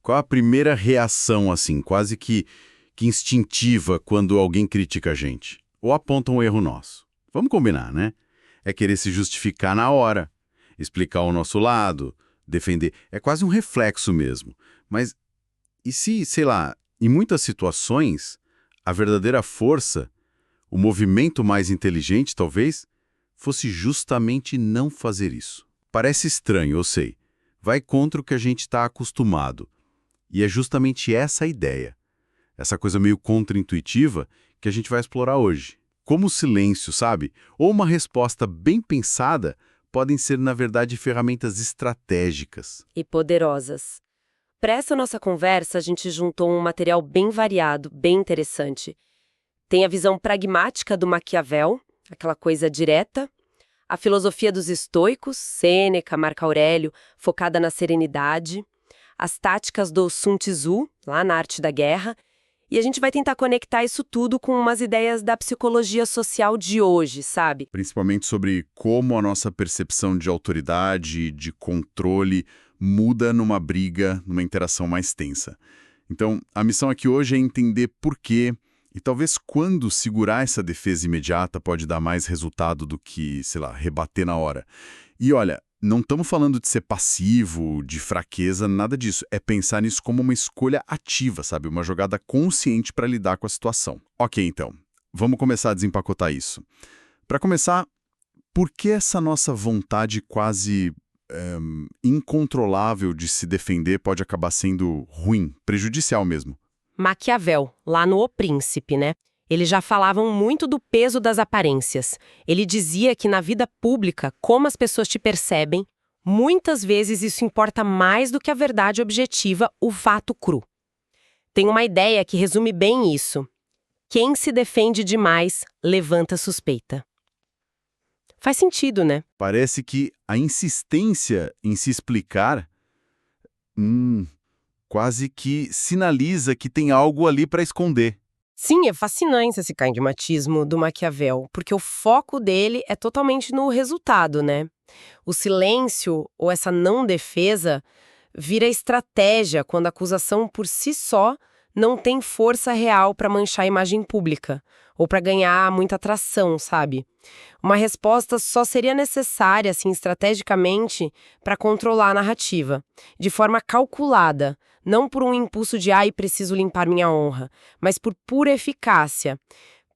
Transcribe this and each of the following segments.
Qual a primeira reação, assim, quase que instintiva quando alguém critica a gente? Ou aponta um erro nosso? Vamos combinar, né? É querer se justificar na hora, explicar o nosso lado, defender. É quase um reflexo mesmo. Mas e se, sei lá, em muitas situações, a verdadeira força, o movimento mais inteligente, talvez, fosse justamente não fazer isso? Parece estranho, eu sei. Vai contra o que a gente está acostumado. E é justamente essa a ideia, essa coisa meio contraintuitiva que a gente vai explorar hoje. Como o silêncio, sabe? Ou uma resposta bem pensada podem ser, na verdade, ferramentas estratégicas. E poderosas. Para essa nossa conversa, a gente juntou um material bem variado, bem interessante. Tem a visão pragmática do Maquiavel, aquela coisa direta, a filosofia dos estoicos, Sêneca, Marco Aurélio, focada na serenidade, as táticas do Sun Tzu, lá na Arte da Guerra, e a gente vai tentar conectar isso tudo com umas ideias da psicologia social de hoje, sabe? Principalmente sobre como a nossa percepção de autoridade, de controle, muda numa briga, numa interação mais tensa. Então, a missão aqui hoje é entender por quê e talvez quando segurar essa defesa imediata pode dar mais resultado do que, sei lá, rebater na hora. E olha, não estamos falando de ser passivo, de fraqueza, nada disso. É pensar nisso como uma escolha ativa, sabe? Uma jogada consciente para lidar com a situação. Ok, então, vamos começar a desempacotar isso. Para começar, por que essa nossa vontade quase incontrolável de se defender pode acabar sendo ruim, prejudicial mesmo? Maquiavel, lá no O Príncipe, né? Eles já falavam muito do peso das aparências. Ele dizia que na vida pública, como as pessoas te percebem, muitas vezes isso importa mais do que a verdade objetiva, o fato cru. Tem uma ideia que resume bem isso. Quem se defende demais, levanta suspeita. Faz sentido, né? Parece que a insistência em se explicar quase que sinaliza que tem algo ali para esconder. Sim, é fascinante esse pragmatismo do Maquiavel, porque o foco dele é totalmente no resultado, né? O silêncio ou essa não defesa vira estratégia quando a acusação por si só não tem força real para manchar a imagem pública ou para ganhar muita atração, sabe? Uma resposta só seria necessária, assim, estrategicamente, para controlar a narrativa, de forma calculada, não por um impulso de "ai, preciso limpar minha honra", mas por pura eficácia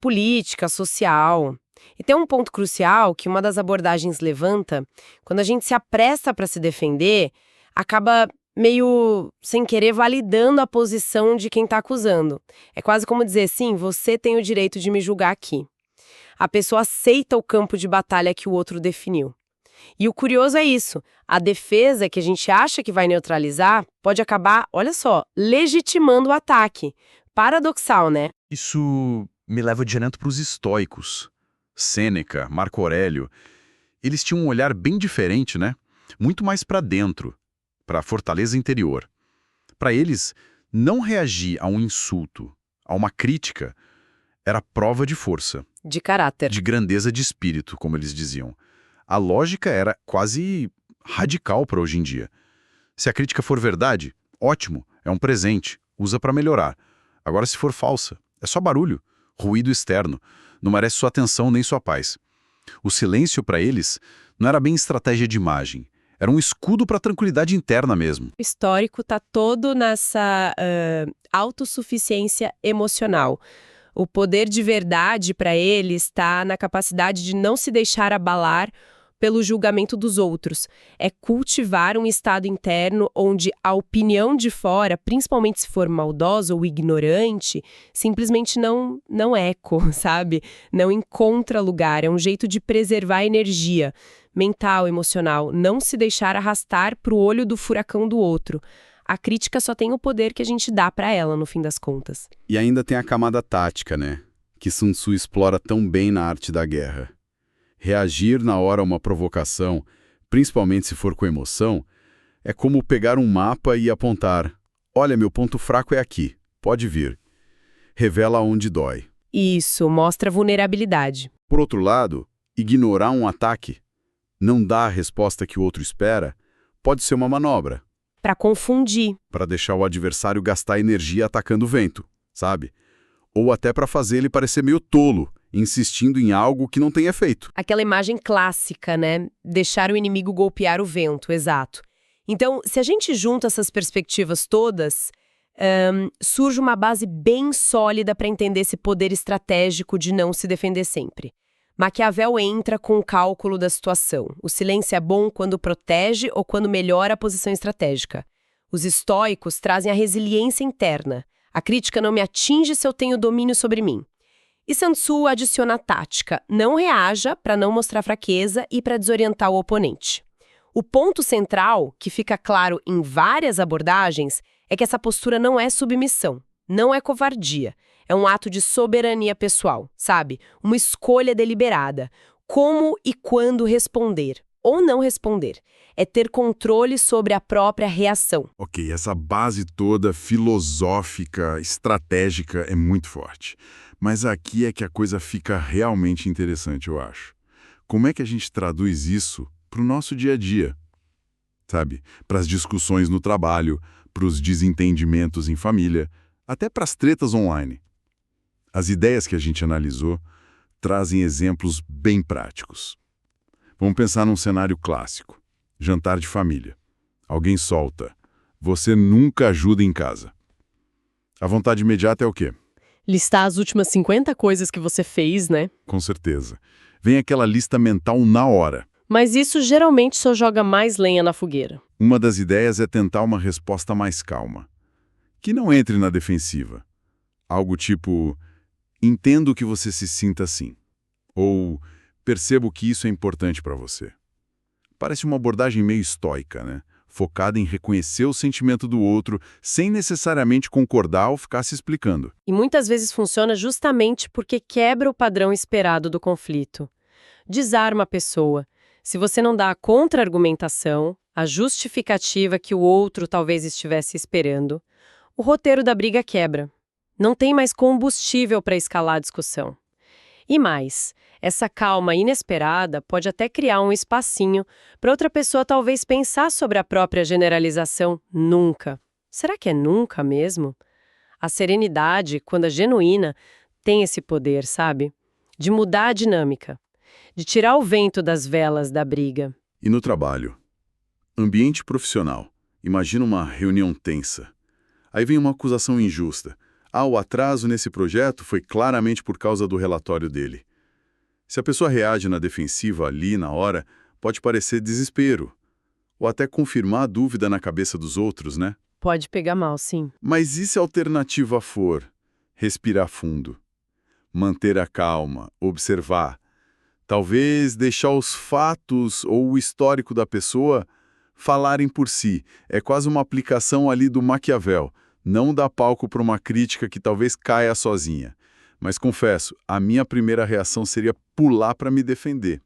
política, social. E tem um ponto crucial que uma das abordagens levanta: quando a gente se apressa para se defender, acaba meio sem querer validando a posição de quem está acusando. É quase como dizer, sim, você tem o direito de me julgar aqui. A pessoa aceita o campo de batalha que o outro definiu. E o curioso é isso, a defesa que a gente acha que vai neutralizar pode acabar, olha só, legitimando o ataque. Paradoxal, né? Isso me leva direto para os estoicos. Sêneca, Marco Aurélio, eles tinham um olhar bem diferente, né? Muito mais para dentro, para a fortaleza interior. Para eles, não reagir a um insulto, a uma crítica, era prova de força, De caráter. de grandeza de espírito, como eles diziam. A lógica era quase radical para hoje em dia. Se a crítica for verdade, ótimo, é um presente, usa para melhorar. Agora, se for falsa, é só barulho, ruído externo, não merece sua atenção nem sua paz. O silêncio, para eles, não era bem estratégia de imagem, era um escudo para a tranquilidade interna mesmo. O histórico está todo nessa autossuficiência emocional. O poder de verdade para ele está na capacidade de não se deixar abalar pelo julgamento dos outros. É cultivar um estado interno onde a opinião de fora, principalmente se for maldosa ou ignorante, simplesmente não eco, sabe? Não encontra lugar. É um jeito de preservar a energia mental, emocional, não se deixar arrastar para o olho do furacão do outro. A crítica só tem o poder que a gente dá para ela, no fim das contas. E ainda tem a camada tática, né? Que Sun Tzu explora tão bem na Arte da Guerra. Reagir na hora a uma provocação, principalmente se for com emoção, é como pegar um mapa e apontar: olha, meu ponto fraco é aqui, pode vir. Revela onde dói. Isso, mostra vulnerabilidade. Por outro lado, ignorar um ataque, não dar a resposta que o outro espera, pode ser uma manobra. para confundir. Para deixar o adversário gastar energia atacando o vento, sabe? Ou até para fazer ele parecer meio tolo, insistindo em algo que não tem efeito. Aquela imagem clássica, né? Deixar o inimigo golpear o vento, exato. Então, se a gente junta essas perspectivas todas, surge uma base bem sólida para entender esse poder estratégico de não se defender sempre. Maquiavel entra com o cálculo da situação. O silêncio é bom quando protege ou quando melhora a posição estratégica. Os estoicos trazem a resiliência interna. A crítica não me atinge se eu tenho domínio sobre mim. E Sun Tzu adiciona a tática: não reaja para não mostrar fraqueza e para desorientar o oponente. O ponto central, que fica claro em várias abordagens, é que essa postura não é submissão, não é covardia. É um ato de soberania pessoal, sabe? Uma escolha deliberada. Como e quando responder, ou não responder. É ter controle sobre a própria reação. Ok, essa base toda filosófica, estratégica é muito forte. Mas aqui é que a coisa fica realmente interessante, eu acho. Como é que a gente traduz isso para o nosso dia a dia? Sabe? Para as discussões no trabalho, para os desentendimentos em família, até para as tretas online. As ideias que a gente analisou trazem exemplos bem práticos. Vamos pensar num cenário clássico. Jantar de família. Alguém solta: você nunca ajuda em casa. A vontade imediata é o quê? Listar as últimas 50 coisas que você fez, né? Com certeza. Vem aquela lista mental na hora. Mas isso geralmente só joga mais lenha na fogueira. Uma das ideias é tentar uma resposta mais calma, que não entre na defensiva. Algo tipo: entendo que você se sinta assim. Ou percebo que isso é importante para você. Parece uma abordagem meio estoica, né? Focada em reconhecer o sentimento do outro, sem necessariamente concordar ou ficar se explicando. E muitas vezes funciona justamente porque quebra o padrão esperado do conflito. Desarma a pessoa. Se você não dá a contra-argumentação, a justificativa que o outro talvez estivesse esperando, o roteiro da briga quebra. Não tem mais combustível para escalar a discussão. E mais, essa calma inesperada pode até criar um espacinho para outra pessoa talvez pensar sobre a própria generalização nunca. Será que é nunca mesmo? A serenidade, quando é genuína, tem esse poder, sabe? De mudar a dinâmica, de tirar o vento das velas da briga. E no trabalho? Ambiente profissional. Imagina uma reunião tensa. Aí vem uma acusação injusta. O atraso nesse projeto foi claramente por causa do relatório dele. Se a pessoa reage na defensiva ali, na hora, pode parecer desespero. Ou até confirmar a dúvida na cabeça dos outros, né? Pode pegar mal, sim. Mas e se a alternativa for respirar fundo, manter a calma, observar, talvez deixar os fatos ou o histórico da pessoa falarem por si? É quase uma aplicação ali do Maquiavel. Não dá palco para uma crítica que talvez caia sozinha. Mas confesso, a minha primeira reação seria pular para me defender.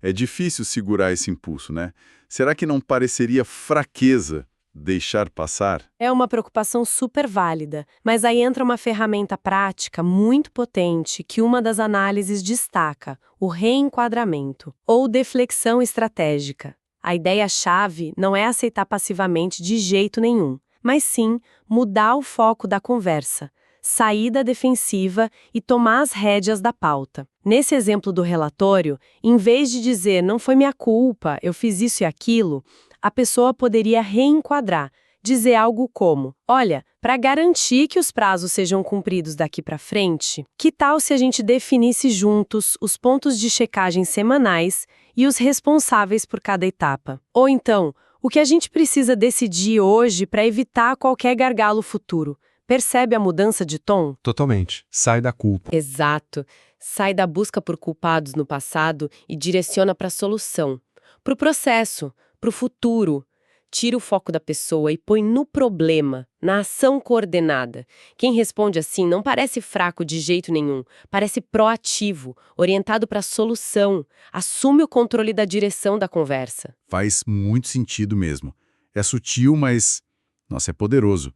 É difícil segurar esse impulso, né? Será que não pareceria fraqueza deixar passar? É uma preocupação super válida, mas aí entra uma ferramenta prática muito potente que uma das análises destaca: o reenquadramento, ou deflexão estratégica. A ideia-chave não é aceitar passivamente de jeito nenhum, mas sim mudar o foco da conversa, sair da defensiva e tomar as rédeas da pauta. Nesse exemplo do relatório, em vez de dizer "não foi minha culpa, eu fiz isso e aquilo", a pessoa poderia reenquadrar, dizer algo como: olha, para garantir que os prazos sejam cumpridos daqui para frente, que tal se a gente definisse juntos os pontos de checagem semanais e os responsáveis por cada etapa? Ou então, o que a gente precisa decidir hoje para evitar qualquer gargalo futuro? Percebe a mudança de tom? Totalmente. Sai da culpa. Exato. Sai da busca por culpados no passado e direciona para a solução, para o processo, para o futuro. Tira o foco da pessoa e põe no problema, na ação coordenada. Quem responde assim não parece fraco de jeito nenhum, parece proativo, orientado para a solução, assume o controle da direção da conversa. Faz muito sentido mesmo. É sutil, mas, nossa, é poderoso.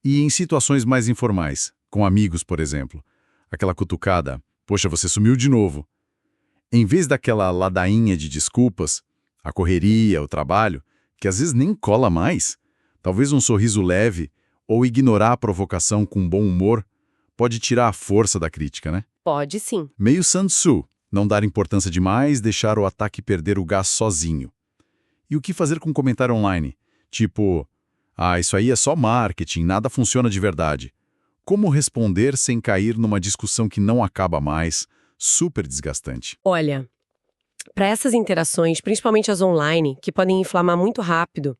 E em situações mais informais, com amigos, por exemplo, aquela cutucada: poxa, você sumiu de novo. Em vez daquela ladainha de desculpas, a correria, o trabalho, que às vezes nem cola mais, Talvez um sorriso leve ou ignorar a provocação com bom humor pode tirar a força da crítica, né? Pode sim. Meio Sun Tzu, não dar importância demais, deixar o ataque perder o gás sozinho. E o que fazer com um comentário online? Tipo, isso aí é só marketing, nada funciona de verdade. Como responder sem cair numa discussão que não acaba mais, super desgastante? Olha, para essas interações, principalmente as online, que podem inflamar muito rápido,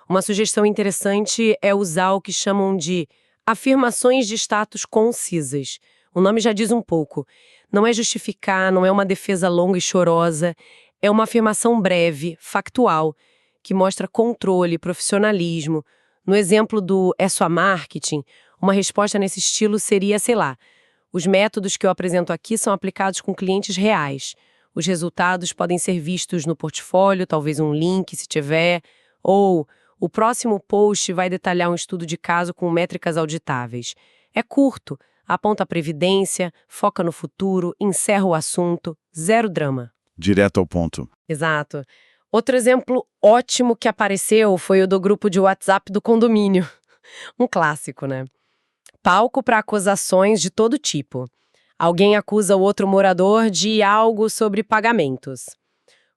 uma sugestão interessante é usar o que chamam de afirmações de status concisas. O nome já diz um pouco. Não é justificar, não é uma defesa longa e chorosa, é uma afirmação breve, factual, que mostra controle, profissionalismo. No exemplo do "é só marketing", uma resposta nesse estilo seria, sei lá, os métodos que eu apresento aqui são aplicados com clientes reais. Os resultados podem ser vistos no portfólio, talvez um link, se tiver, ou o próximo post vai detalhar um estudo de caso com métricas auditáveis. É curto, aponta a previdência, foca no futuro, encerra o assunto, zero drama. Direto ao ponto. Exato. Outro exemplo ótimo que apareceu foi o do grupo de WhatsApp do condomínio. Um clássico, né? Palco para acusações de todo tipo. Alguém acusa o outro morador de algo sobre pagamentos.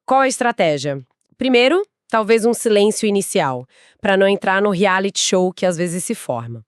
Qual a estratégia? Primeiro, talvez um silêncio inicial, para não entrar no reality show que às vezes se forma.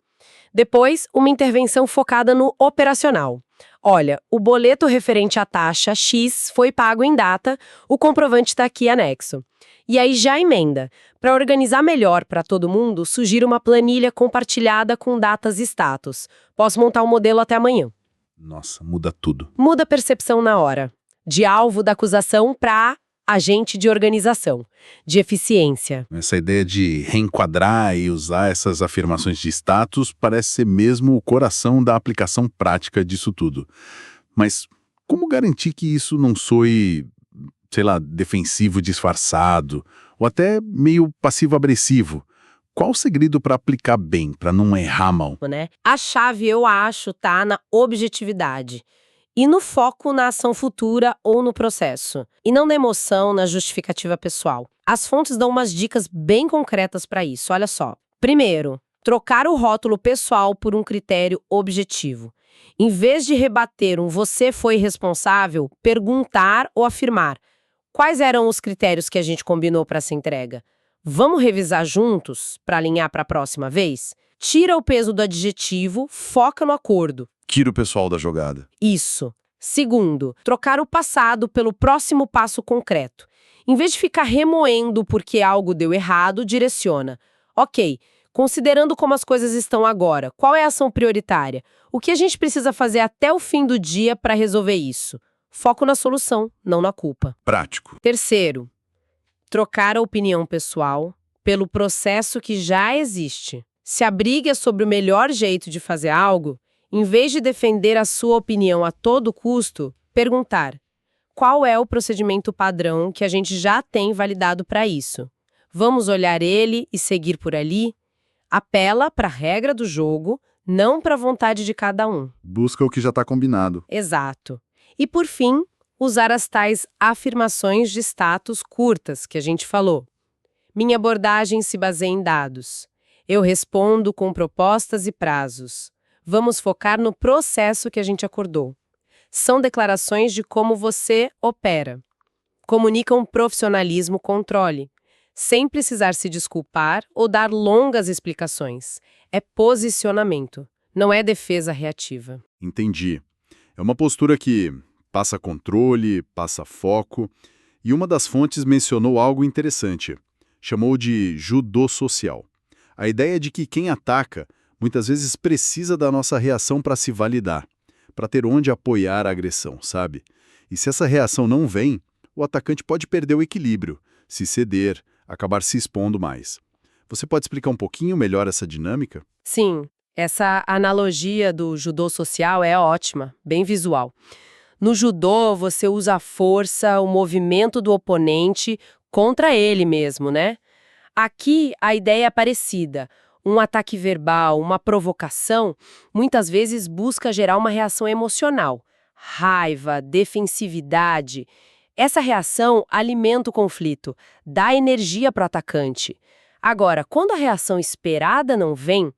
Depois, uma intervenção focada no operacional. Olha, o boleto referente à taxa X foi pago em data, o comprovante está aqui anexo. E aí já emenda. Para organizar melhor para todo mundo, sugiro uma planilha compartilhada com datas e status. Posso montar um modelo até amanhã. Nossa, muda tudo. Muda a percepção na hora. De alvo da acusação para agente de organização, de eficiência. Essa ideia de reenquadrar e usar essas afirmações de status parece ser mesmo o coração da aplicação prática disso tudo. Mas como garantir que isso não soe, sei lá, defensivo disfarçado, ou até meio passivo-agressivo? Qual o segredo para aplicar bem, para não errar mal? Né? A chave, eu acho, tá na objetividade. E no foco na ação futura ou no processo. E não na emoção, na justificativa pessoal. As fontes dão umas dicas bem concretas para isso, olha só. Primeiro, trocar o rótulo pessoal por um critério objetivo. Em vez de rebater um "você foi responsável", perguntar ou afirmar: quais eram os critérios que a gente combinou para essa entrega? Vamos revisar juntos para alinhar para a próxima vez? Tira o peso do adjetivo, foca no acordo. Tira o pessoal da jogada. Isso. Segundo, trocar o passado pelo próximo passo concreto. Em vez de ficar remoendo porque algo deu errado, direciona. Ok, considerando como as coisas estão agora, qual é a ação prioritária? O que a gente precisa fazer até o fim do dia para resolver isso? Foco na solução, não na culpa. Prático. Terceiro, trocar a opinião pessoal pelo processo que já existe. Se a briga é sobre o melhor jeito de fazer algo, em vez de defender a sua opinião a todo custo, perguntar: qual é o procedimento padrão que a gente já tem validado para isso? Vamos olhar ele e seguir por ali? Apela para a regra do jogo, não para a vontade de cada um. Busca o que já está combinado. Exato. E por fim, usar as tais afirmações de status curtas que a gente falou. Minha abordagem se baseia em dados. Eu respondo com propostas e prazos. Vamos focar no processo que a gente acordou. São declarações de como você opera. Comunicam profissionalismo, controle, sem precisar se desculpar ou dar longas explicações. É posicionamento, não é defesa reativa. Entendi. É uma postura que passa controle, passa foco, e uma das fontes mencionou algo interessante. Chamou de judô social. A ideia é de que quem ataca muitas vezes precisa da nossa reação para se validar, para ter onde apoiar a agressão, sabe? E se essa reação não vem, o atacante pode perder o equilíbrio, se ceder, acabar se expondo mais. Você pode explicar um pouquinho melhor essa dinâmica? Sim, essa analogia do judô social é ótima, bem visual. No judô, você usa a força, o movimento do oponente contra ele mesmo, né? Aqui, a ideia é parecida. Um ataque verbal, uma provocação, muitas vezes busca gerar uma reação emocional. Raiva, defensividade. Essa reação alimenta o conflito, dá energia para o atacante. Agora, quando a reação esperada não vem,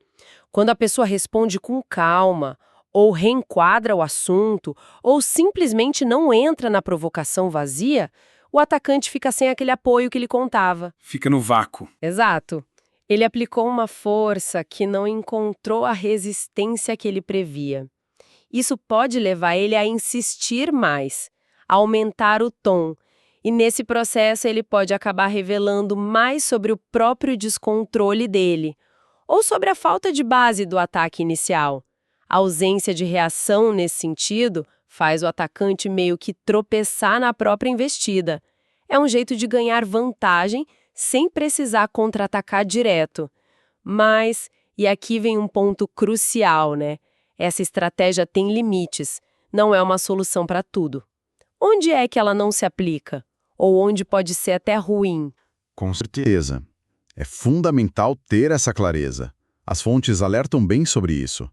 quando a pessoa responde com calma, ou reenquadra o assunto, ou simplesmente não entra na provocação vazia, o atacante fica sem aquele apoio que ele contava. Fica no vácuo. Exato. Ele aplicou uma força que não encontrou a resistência que ele previa. Isso pode levar ele a insistir mais, a aumentar o tom, e nesse processo ele pode acabar revelando mais sobre o próprio descontrole dele, ou sobre a falta de base do ataque inicial. A ausência de reação nesse sentido faz o atacante meio que tropeçar na própria investida. É um jeito de ganhar vantagem sem precisar contra-atacar direto. Mas, e aqui vem um ponto crucial, né? Essa estratégia tem limites, não é uma solução para tudo. Onde é que ela não se aplica? Ou onde pode ser até ruim? Com certeza. É fundamental ter essa clareza. As fontes alertam bem sobre isso.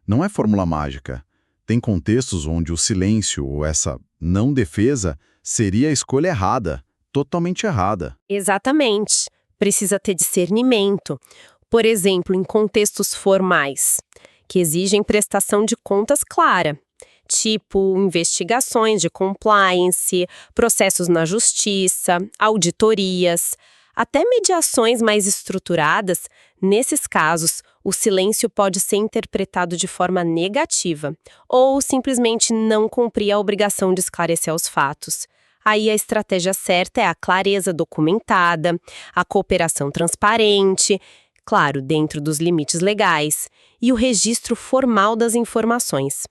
Não é fórmula mágica. Tem contextos onde o silêncio ou essa não defesa seria a escolha errada, totalmente errada. Exatamente. Precisa ter discernimento. Por exemplo, em contextos formais, que exigem prestação de contas clara, tipo investigações de compliance, processos na justiça, auditorias, até mediações mais estruturadas. Nesses casos, o silêncio pode ser interpretado de forma negativa ou simplesmente não cumprir a obrigação de esclarecer os fatos. Aí a estratégia certa é a clareza documentada, a cooperação transparente, claro, dentro dos limites legais, e o registro formal das informações.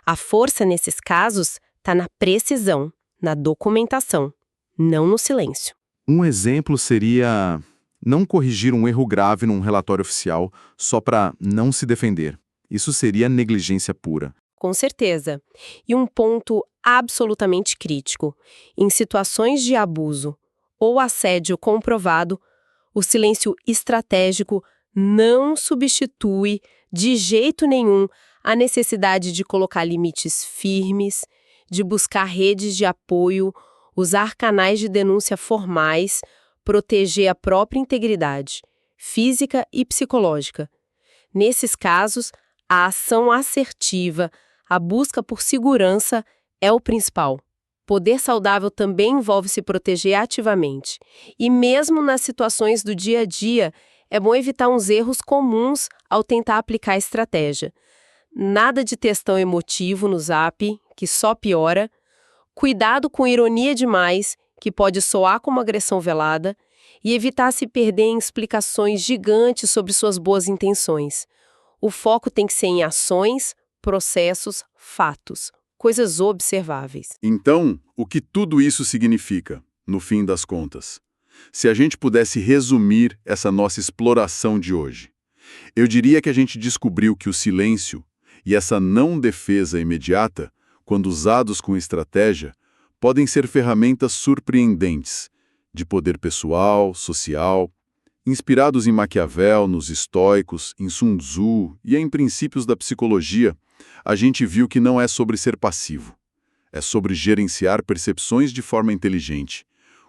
A força nesses casos está na precisão, na documentação, não no silêncio. Um exemplo seria não corrigir um erro grave num relatório oficial só para não se defender. Isso seria negligência pura. Com certeza. E um ponto absolutamente crítico. Em situações de abuso ou assédio comprovado, o silêncio estratégico não substitui, de jeito nenhum, a necessidade de colocar limites firmes, de buscar redes de apoio, usar canais de denúncia formais, proteger a própria integridade, física e psicológica. Nesses casos, a ação assertiva, a busca por segurança é o principal. Poder saudável também envolve se proteger ativamente. E mesmo nas situações do dia a dia, é bom evitar uns erros comuns ao tentar aplicar a estratégia. Nada de textão emotivo no Zap, que só piora. Cuidado com ironia demais, que pode soar como agressão velada. E evitar se perder em explicações gigantes sobre suas boas intenções. O foco tem que ser em ações, processos, fatos, coisas observáveis. Então, o que tudo isso significa, no fim das contas? Se a gente pudesse resumir essa nossa exploração de hoje, eu diria que a gente descobriu que o silêncio e essa não defesa imediata, quando usados com estratégia, podem ser ferramentas surpreendentes, de poder pessoal, social, inspirados em Maquiavel, nos estoicos, em Sun Tzu e em princípios da psicologia. A gente viu que não é sobre ser passivo. É sobre gerenciar percepções de forma inteligente,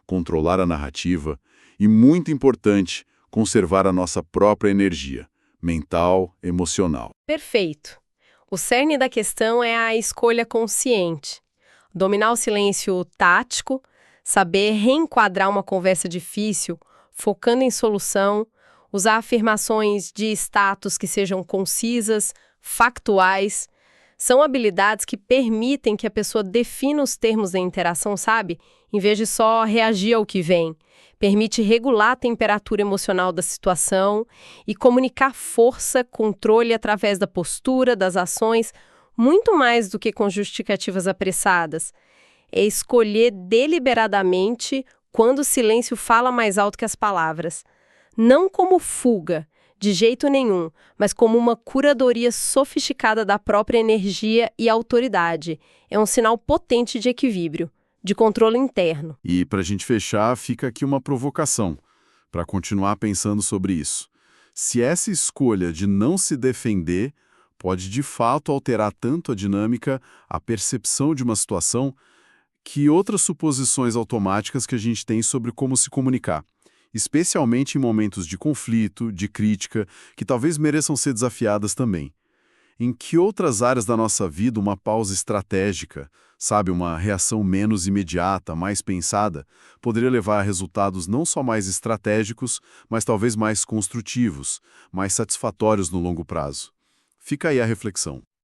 controlar a narrativa e, muito importante, conservar a nossa própria energia, mental, emocional. Perfeito. O cerne da questão é a escolha consciente. Dominar o silêncio tático, saber reenquadrar uma conversa difícil, focando em solução, usar afirmações de status que sejam concisas, factuais. São habilidades que permitem que a pessoa defina os termos da interação, sabe? Em vez de só reagir ao que vem. Permite regular a temperatura emocional da situação e comunicar força, controle através da postura, das ações, muito mais do que com justificativas apressadas. É escolher deliberadamente quando o silêncio fala mais alto que as palavras. Não como fuga, de jeito nenhum, mas como uma curadoria sofisticada da própria energia e autoridade. É um sinal potente de equilíbrio, de controle interno. E, para a gente fechar, fica aqui uma provocação, para continuar pensando sobre isso. Se essa escolha de não se defender pode, de fato, alterar tanto a dinâmica, a percepção de uma situação, que outras suposições automáticas que a gente tem sobre como se comunicar. especialmente em momentos de conflito, de crítica, que talvez mereçam ser desafiadas também. Em que outras áreas da nossa vida uma pausa estratégica, sabe, uma reação menos imediata, mais pensada, poderia levar a resultados não só mais estratégicos, mas talvez mais construtivos, mais satisfatórios no longo prazo? Fica aí a reflexão.